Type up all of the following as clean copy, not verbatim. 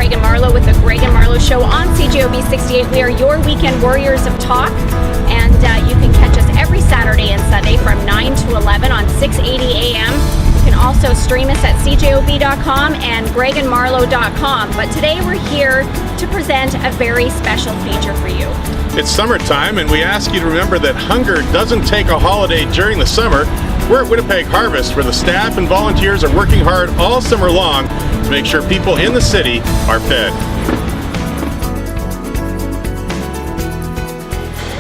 Greg and Marlo with the Greg and Marlo Show on CJOB 68. We are your weekend warriors of talk, and you can catch us every Saturday and Sunday from 9 to 11 on 680 AM. You can also stream us at CJOB.com and gregandmarlo.com. But today we're here to present a very special feature for you. It's summertime, and we ask you to remember that hunger doesn't take a holiday during the summer. We're at Winnipeg Harvest, where the staff and volunteers are working hard all summer long to make sure people in the city are fed.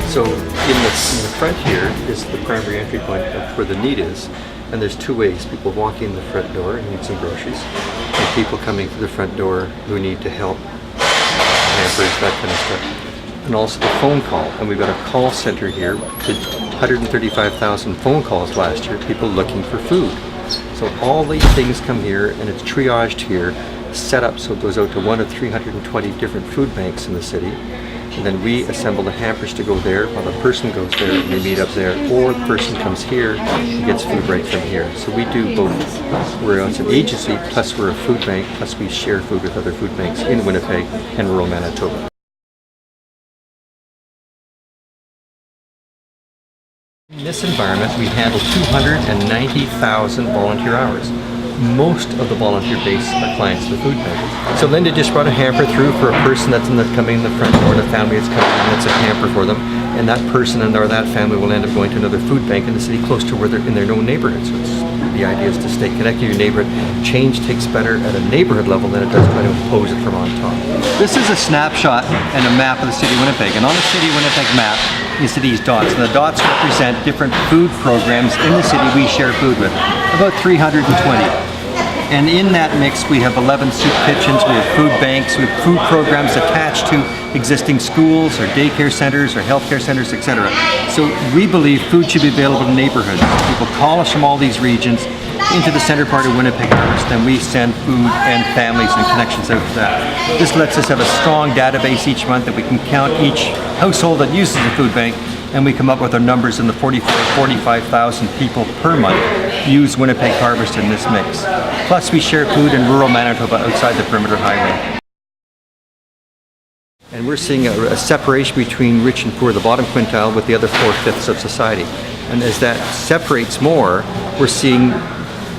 So in the front here is the primary entry point of where the need is, and there's two ways: people walking in the front door and need some groceries, and people coming to the front door who need to help, hampers, that kind of stuff. And also the phone call, and we've got a call center here. Did 135,000 phone calls last year, people looking for food. So all these things come here, and it's triaged here, set up so it goes out to one of 320 different food banks in the city. And then we assemble the hampers to go there, while the person goes there and they meet up there, or the person comes here and gets food right from here. So we do both. We're an agency, plus we're a food bank, plus we share food with other food banks in Winnipeg and rural Manitoba. In this environment, we handle 290,000 volunteer hours. Most of the volunteer base are clients of the food bank. So Linda just brought a hamper through for a person that's coming in the front door, and a family that's coming in, that's a hamper for them. And that person or that family will end up going to another food bank in the city close to where they're in their own neighborhood. So the idea is to stay connected to your neighborhood. Change takes better at a neighborhood level than it does trying to impose it from on top. This is a snapshot and a map of the city of Winnipeg. And on the city of Winnipeg map, you see these dots. And the dots represent different food programs in the city we share food with. About 320. And in that mix, we have 11 soup kitchens, we have food banks, we have food programs attached to existing schools or daycare centers or healthcare centers, etc. So we believe food should be available in neighborhoods. People call us from all these regions into the center part of Winnipeg Harvest, and we send food and families and connections out to that. This lets us have a strong database each month that we can count each household that uses the food bank, and we come up with our numbers in the 45,000 people per month use Winnipeg Harvest in this mix. Plus we share food in rural Manitoba outside the perimeter highway. And we're seeing a separation between rich and poor, the bottom quintile, with the other 4/5 of society. And as that separates more, we're seeing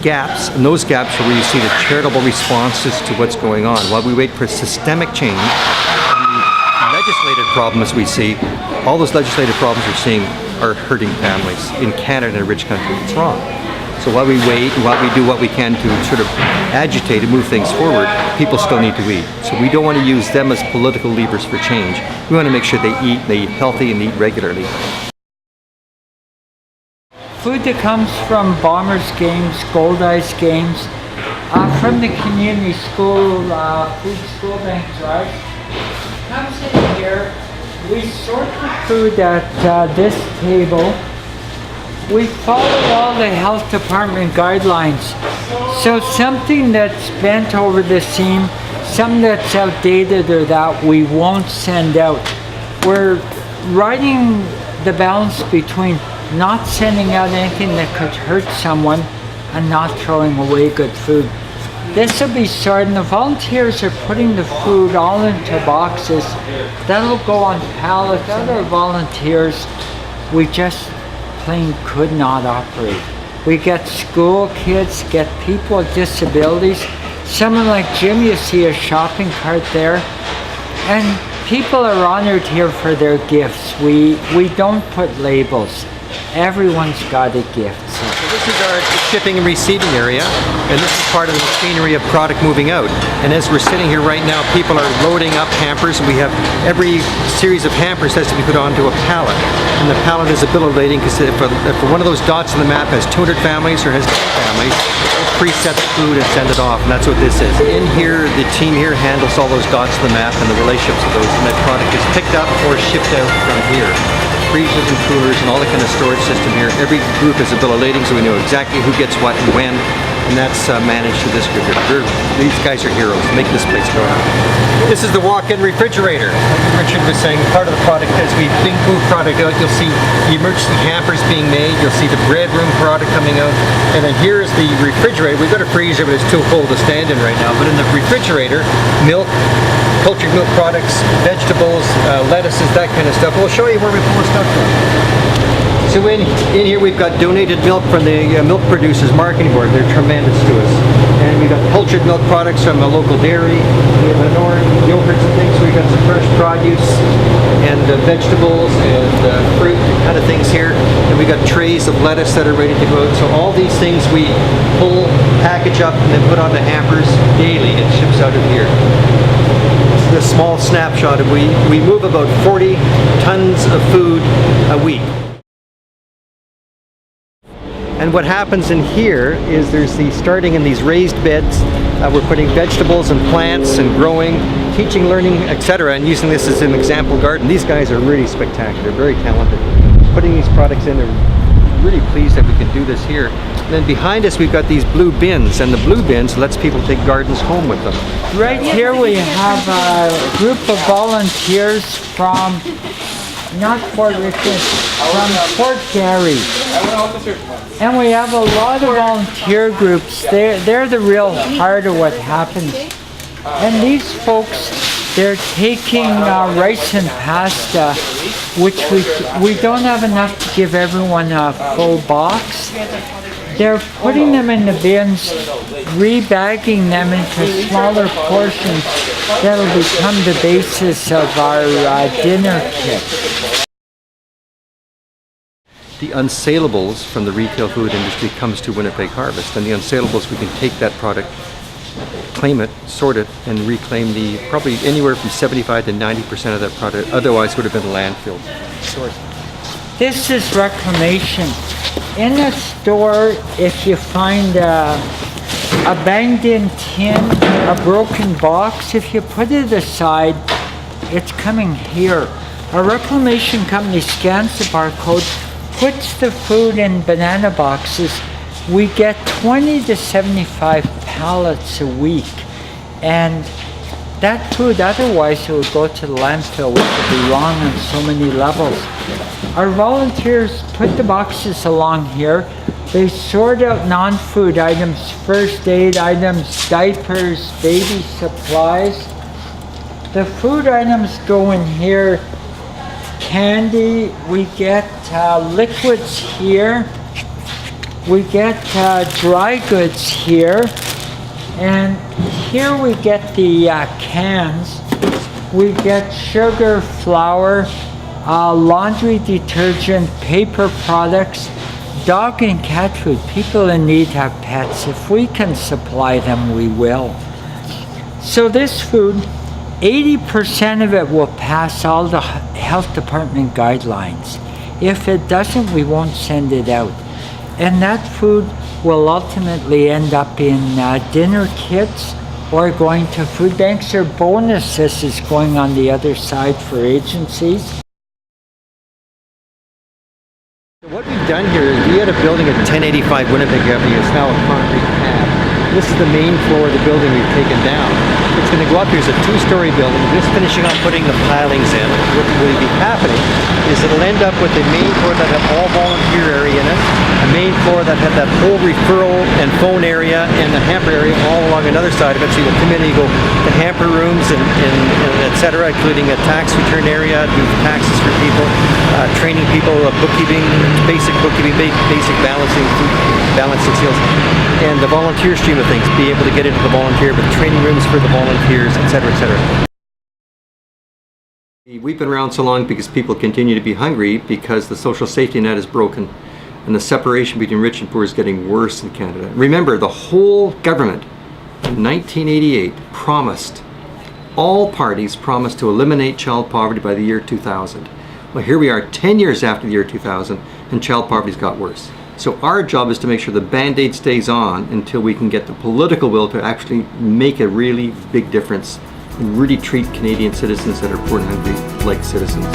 gaps, and those gaps are where you see the charitable responses to what's going on. While we wait for systemic change, legislative problems we see, all those legislative problems we're seeing are hurting families in Canada, in a rich country. It's wrong. So while we wait, while we do what we can to sort of agitate and move things forward, people still need to eat. So we don't want to use them as political levers for change. We want to make sure they eat healthy and eat regularly. Food that comes from Bombers games, Gold Ice games, from the community school, food school bank drive. Comes in here, we sort the food at this table. We follow all the health department guidelines. So something that's bent over the seam, something that's outdated or that we won't send out. We're riding the balance between not sending out anything that could hurt someone and not throwing away good food. This will be sorted, and the volunteers are putting the food all into boxes. That'll go on pallets. Other volunteers, we just plain could not operate. We get school kids, get people with disabilities. Someone like Jim, you see a shopping cart there. And people are honored here for their gifts. We don't put labels. Everyone's got a gift. So this is our shipping and receiving area, and this is part of the machinery of product moving out. And as we're sitting here right now, people are loading up hampers, and we have every series of hampers has to be put onto a pallet. And the pallet is a bill of lading, because if one of those dots on the map has 200 families or has 10 families, we'll preset the food and send it off, and that's what this is. In here, the team here handles all those dots on the map and the relationships of those, and that product is picked up or shipped out from here. Freezers and coolers and all the kind of storage system here. Every group is a bill of lading, so we know exactly who gets what and when. and that's managed through this group here. These guys are heroes, make this place go on. This is the walk-in refrigerator. Like Richard was saying, part of the product, as we move product out, you'll see the emergency hampers being made, you'll see the bread room product coming out, and then here is the refrigerator. We've got a freezer, but it's too cold to stand in right now, but in the refrigerator, milk, cultured milk products, vegetables, lettuces, that kind of stuff. We'll show you where we pull the stuff from. So in here we've got donated milk from the Milk Producers Marketing Board. They're tremendous to us. And we've got cultured milk products from a local dairy. We have an orange, yogurts and things. So we've got some fresh produce and vegetables and fruit kind of things here. And we've got trays of lettuce that are ready to go out. So all these things we pull, package up, and then put on the hampers daily. It ships out of here. This is a small snapshot of we move about 40 tons of food a week. And what happens in here is there's starting in these raised beds, we're putting vegetables and plants and growing, teaching, learning, etc. and using this as an example garden. These guys are really spectacular, very talented. Putting these products in, they're really pleased that we can do this here. And then behind us we've got these blue bins, and the blue bins lets people take gardens home with them. Right here we have a group of volunteers from, not Fort Richard, from Fort Garry. And we have a lot of volunteer groups. They're the real heart of what happens. And these folks, they're taking rice and pasta, which we don't have enough to give everyone a full box. They're putting them in the bins, rebagging them into smaller portions that'll become the basis of our dinner kit. The unsaleables from the retail food industry comes to Winnipeg Harvest, and the unsaleables, we can take that product, claim it, sort it, and reclaim probably anywhere from 75 to 90% of that product otherwise would have been landfill. This is reclamation. In a store, if you find a banged in tin, a broken box, if you put it aside, it's coming here. A reclamation company scans the barcode, puts the food in banana boxes. We get 20 to 75 pallets a week, and that food otherwise it would go to the landfill, which would be wrong on so many levels. Our volunteers put the boxes along here. They sort out non-food items, first aid items, diapers, baby supplies. The food items go in here. Candy, we get liquids here, we get dry goods here, and here we get the cans. We get sugar, flour, laundry detergent, paper products, dog and cat food. People in need have pets. If we can supply them, we will. So this food, 80% of it will pass all the health department guidelines. If it doesn't, we won't send it out. And that food will ultimately end up in dinner kits or going to food banks or bonuses is going on the other side for agencies. What we've done here is we had a building at 1085 Winnipeg Avenue. It's now a concrete pad. This is the main floor of the building we've taken down. It's going to go up here as a two-story building, just finishing off putting the pilings in. What will be happening is it'll end up with a main floor that had all volunteer area in it, a main floor that had that whole referral and phone area and the hamper area all along another side of it. So you'll come in and you go to hamper rooms and etc., including a tax return area, do taxes for people, training people, bookkeeping, basic bookkeeping, basic balancing skills, and the volunteer stream of things, be able to get into the volunteer with training rooms for the volunteers, etc., etc. We've been around so long because people continue to be hungry because the social safety net is broken and the separation between rich and poor is getting worse in Canada. Remember, the whole government in 1988 all parties promised to eliminate child poverty by the year 2000. Well, here we are 10 years after the year 2000 and child poverty's got worse. So our job is to make sure the Band-Aid stays on until we can get the political will to actually make a really big difference and really treat Canadian citizens that are poor and hungry like citizens.